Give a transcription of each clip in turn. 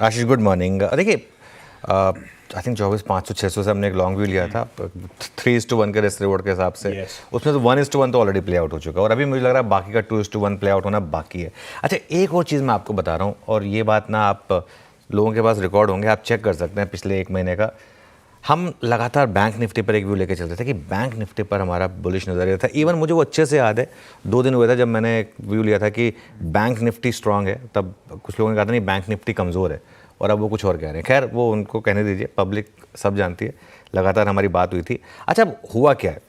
आशीष good morning. देखिए I think 24,500-600 से हमने एक लॉन्ग व्यू लिया था 3:1 के रिस्क रिवॉर्ड के हिसाब से। उसमें से 1:1 तो ऑलरेडी प्ले आउट हो चुका है और अभी मुझे लग रहा है बाकी का 2:1 प्ले आउट होना बाकी है। अच्छा, एक और चीज़ मैं आपको बता रहा हूँ और ये बात ना आप लोगों के पास रिकॉर्ड होंगे, आप चेक कर सकते हैं पिछले एक महीने का। हम लगातार बैंक निफ्टी पर एक व्यू लेके चलते थे कि बैंक निफ्टी पर हमारा बुलिश नज़रिया था। इवन मुझे वो अच्छे से याद है, 2 दिन हुए थे जब मैंने एक व्यू लिया था कि बैंक निफ्टी स्ट्रांग है, तब कुछ लोगों ने कहा था नहीं बैंक निफ्टी कमज़ोर है, और अब वो कुछ और कह रहे हैं। खैर वो उनको कहने दीजिए, पब्लिक सब जानती है, लगातार हमारी बात हुई थी। अच्छा, अब हुआ क्या है,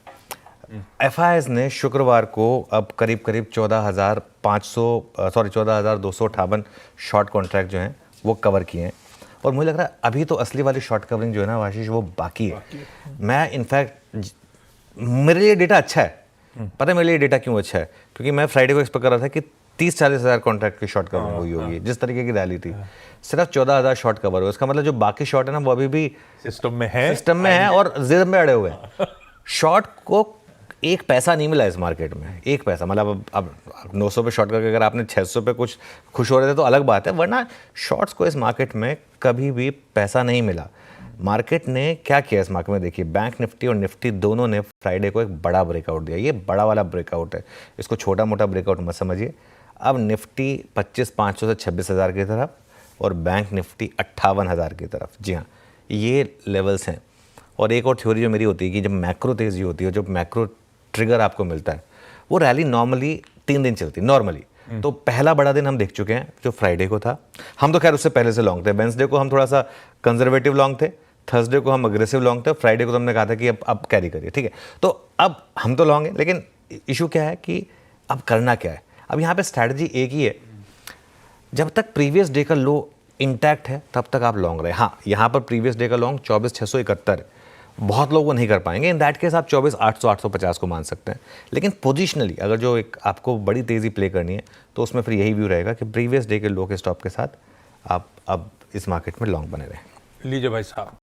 FIIs ने शुक्रवार को अब करीब 14,258 शॉर्ट कॉन्ट्रैक्ट जो हैं वो कवर किए हैं और मुझे लग रहा है अभी तो असली वाली शॉर्ट कवरिंग जो है ना आशीष, वो बाकी है। मैं इनफैक्ट मेरे लिए डेटा अच्छा है, पता है मेरे लिए डेटा क्यों अच्छा है, क्योंकि मैं फ्राइडे को एक्सपेक्ट कर रहा था कि 30-40 हज़ार कॉन्ट्रैक्ट की शॉर्ट कवरिंग हुई होगी, जिस तरीके की रैली थी। सिर्फ 14,000 शॉर्ट कवर हुए, इसका मतलब जो बाकी शॉर्ट है ना वो अभी भी सिस्टम में है और जिद में अड़े हुए हैं। शॉर्ट को एक पैसा नहीं मिला इस मार्केट में, एक पैसा। मतलब अब 900 पे शॉर्ट करके अगर आपने 600 पे कुछ खुश हो रहे थे तो अलग बात है, वरना शॉर्ट्स को इस मार्केट में कभी भी पैसा नहीं मिला। मार्केट ने क्या किया इस मार्केट में, देखिए बैंक निफ्टी और निफ्टी दोनों ने फ्राइडे को एक बड़ा ब्रेकआउट दिया। ये बड़ा वाला ब्रेकआउट है, इसको छोटा मोटा ब्रेकआउट मत समझिए। अब निफ्टी 25,500 से 26,000 की तरफ और बैंक निफ्टी 58,000 की तरफ। जी हाँ, ये लेवल्स हैं। और एक और थ्योरी जो मेरी होती है कि जब मैक्रो तेज़ी होती है, जब मैक्रो ट्रिगर आपको मिलता है, वो रैली नॉर्मली 3 दिन चलती है नॉर्मली। तो पहला बड़ा दिन हम देख चुके हैं जो फ्राइडे को था। हम तो खैर उससे पहले से लॉन्ग थे। वेंसडे को हम थोड़ा सा कंजर्वेटिव लॉन्ग थे, थर्सडे को हम अग्रेसिव लॉन्ग थे, फ्राइडे को तो हमने कहा था कि अब कैरी करिए, ठीक है। तो अब हम तो लॉन्ग हैं, लेकिन इशू क्या है कि अब करना क्या है। अब यहाँ पे स्ट्रैटेजी एक ही है, जब तक प्रीवियस डे का लो इंटैक्ट है तब तक आप लॉन्ग रहे। हाँ, यहाँ पर प्रीवियस डे का लॉन्ग 24,671 है, बहुत लोग वो नहीं कर पाएंगे। इन दैट केस आप 24,800-850 को मान सकते हैं। लेकिन पोजिशनली अगर जो एक आपको बड़ी तेज़ी प्ले करनी है तो उसमें फिर यही व्यू रहेगा कि प्रीवियस डे के लो के स्टॉप के साथ आप अब इस मार्केट में लॉन्ग बने रहें। लीजिए भाई साहब।